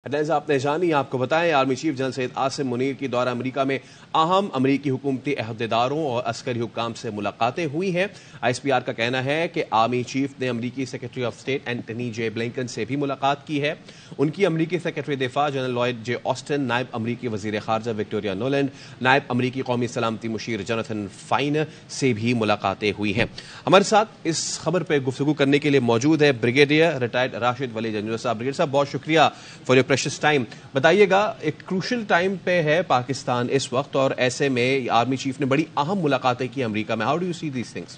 Headlines आपने जानी, आपको बताएं army chief general Syed Asim Munir की दौरा अमेरिका में अहम अमरीकी हुकूमती अहदेदारों और अस्करी हुक्काम से मुलाकातें हुई हैं। ISPR का कहना है कि आर्मी चीफ ने अमरीकी secretary of state Antony J Blinken से भी मुलाकात की है। उनकी अमरीकी सेक्रेटरी दिफा जनरल लॉयड जे ऑस्टिन, नायब अमरीकी वजीर खारजा विक्टोरिया नोलैंड, नायब अमरीकी कौमी सलामती मुशीर जोनाथन फाइन से भी मुलाकातें हुई हैं। हमारे साथ इस खबर पर गुफ्तगू करने के लिए मौजूद है ब्रिगेडियर रिटायर्ड राशिद वली जंजुआ साहब। ब्रिगेडियर साहब, बहुत शुक्रिया फॉर योर प्रेशियस टाइम। बताइएगा, एक क्रूशल टाइम पे है पाकिस्तान इस वक्त, और ऐसे में आर्मी चीफ ने बड़ी अहम मुलाकातें की अमेरिका में। How do you see these things?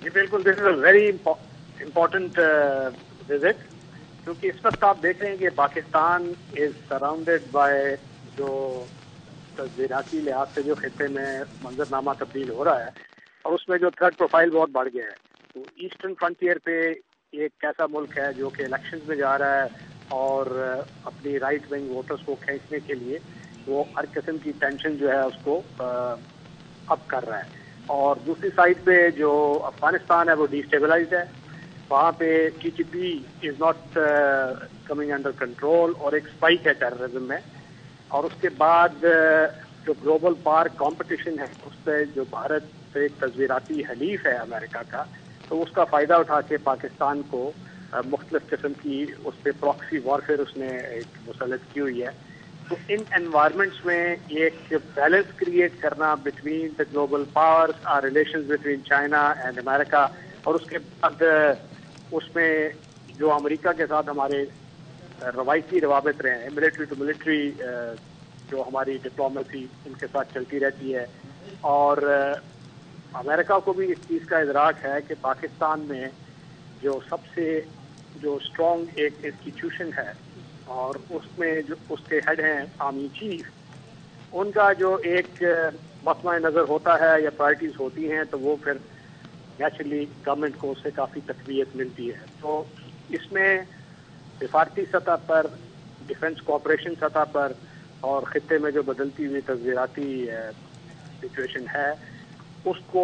जी बिल्कुल, this is a very important visit, क्योंकि इस वक्त आप देख रहे हैं कि पाकिस्तान इज सराउंडेड बाय जो तस्वीराती लिहाज से जो खिते में मंजरनामा तब्दील हो रहा है, और उसमें जो थ्रेट प्रोफाइल बहुत बढ़ गया है। तो ईस्टर्न फ्रंटियर पे एक ऐसा मुल्क है जो कि इलेक्शंस में जा रहा है और अपनी राइट विंग वोटर्स को खींचने के लिए वो हर किस्म की टेंशन जो है उसको अप कर रहा है। और दूसरी साइड पे जो अफगानिस्तान है वो डिस्टेबलाइज्ड है, वहाँ पे TTP is not coming under control और एक स्पाइक है टेररिज्म में। और उसके बाद जो ग्लोबल पावर कंपटीशन है उस पर जो भारत से एक तस्वीराती हलीफ है अमेरिका का, तो उसका फ़ायदा उठा के पाकिस्तान को मुख्तलिफ किस्म की उस पर प्रॉक्सी वॉरफेयर उसने एक मुसलत की हुई है। तो इन एनवायरमेंट्स में एक बैलेंस क्रिएट करना between the global powers, are relations between China and America, और उसके बाद उसमें जो अमेरिका के साथ हमारे रवायती रवाबित रहे हैं, मिलिट्री टू मिलिट्री जो हमारी डिप्लोमेसी उनके साथ चलती रहती है। और अमेरिका को भी इस चीज़ का इदराक है कि पाकिस्तान में जो सबसे जो स्ट्रॉन्ग एक इंस्टीट्यूशन है और उसमें जो उसके हेड हैं आर्मी चीफ, उनका जो एक मसला नज़र होता है या प्रायोरिटीज़ होती हैं, तो वो फिर नेचुरली गवर्नमेंट को उससे काफ़ी तकवीत मिलती है। तो इसमें सिफारती सतह पर, डिफेंस कोऑपरेशन सतह पर और ख़ित्ते में जो बदलती हुई तस्वीराती सिचुएशन है उसको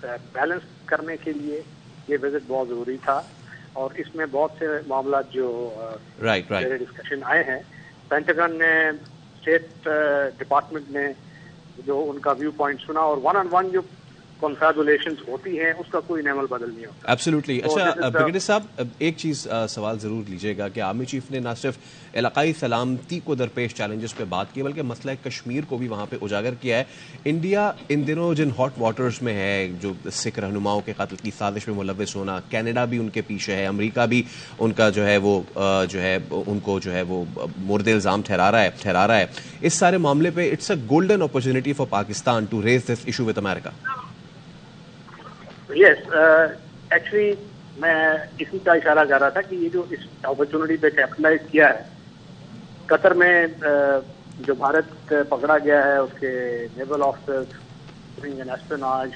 बैलेंस करने के लिए ये विजिट बहुत ज़रूरी था। और इसमें बहुत से मामला जो मेरे डिस्कशन आए हैं, पेंटागन ने, स्टेट डिपार्टमेंट ने जो उनका व्यू पॉइंट सुना, और वन ऑन वन जो कॉन्फ्रेबुलेशंस होती हैं उसका कोई नेमल बदल नहीं होता। एब्सोल्युटली। अच्छा ब्रिगेडियर साहब, एक चीज़ सवाल ज़रूर लीजिएगा कि आर्मी चीफ ने न सिर्फ इलाकाई सलामती को दरपेश चैलेंजेस पे बात की, बल्कि मसला कश्मीर को भी वहाँ पे उजागर किया है। इंडिया इन दिनों जिन हॉट वाटर्स में है, जो सिख रहनुमाओं के कत्ल की साजिश में मुलविस होना, कनाडा भी उनके पीछे है, अमेरिका भी उनका जो है वो उनको जो है वो मुर्दे इल्ज़ाम ठहरा रहा है। इस सारे मामले पे it's a golden opportunity for Pakistan to raise this issue with America. Yes, actually मैं इसी का इशारा कर रहा था कि ये जो इस अपॉर्चुनिटी पे कैपिटलाइज किया है, कतर में जो भारत पकड़ा गया है उसके नेवल ऑफिसर्स एंड एस्पियोनाज,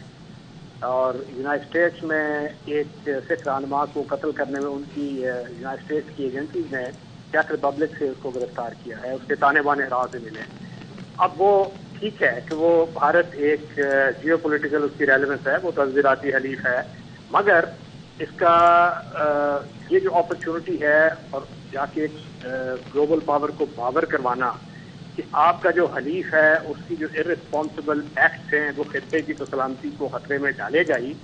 और यूनाइटेड स्टेट्स में एक सिख रहनुमा को कत्ल करने में उनकी यूनाइटेड स्टेट्स की एजेंसीज ने चेक रिपब्लिक से उसको गिरफ्तार किया है, उसके ताने बाने राह से मिले। अब वो ठीक है कि वो भारत एक जियोपॉलिटिकल उसकी रेलेवेंस है, वो तस्वीराती हलीफ है, मगर इसका ये जो अपॉर्चुनिटी है और जाके एक ग्लोबल पावर को पावर करवाना कि आपका जो हलीफ है उसकी जो इररिस्पॉन्सिबल एक्ट्स हैं वो खित्ते की तो सलामती को खतरे में डालेगा ही,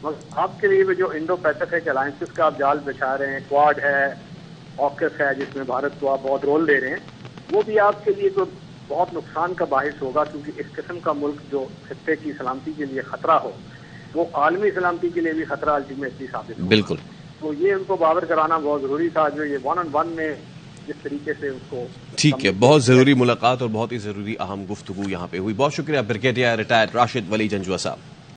मगर आपके लिए भी जो इंडो पैसिफिक अलायंसेस का आप जाल बिछा रहे हैं, क्वाड है, ऑकस है जिसमें भारत को आप बहुत रोल दे रहे हैं, वो भी आपके लिए तो बहुत नुकसान का बाहिस होगा, क्योंकि इस किस्म का मुल्क जो खित्ते की सलामती के लिए खतरा हो वो आलमी सलामती के लिए भी खतरा अल्टीमेटली साबित हो। बिल्कुल। तो ये उनको बावर कराना बहुत जरूरी था, जो ये वन ऑन वन में जिस तरीके से उसको। ठीक है, बहुत जरूरी मुलाकात और बहुत ही जरूरी अहम गुफ्तगू यहाँ पे हुई। बहुत शुक्रिया ब्रिगेडियर रिटायर्ड राशिद वली जंजुआ साहब।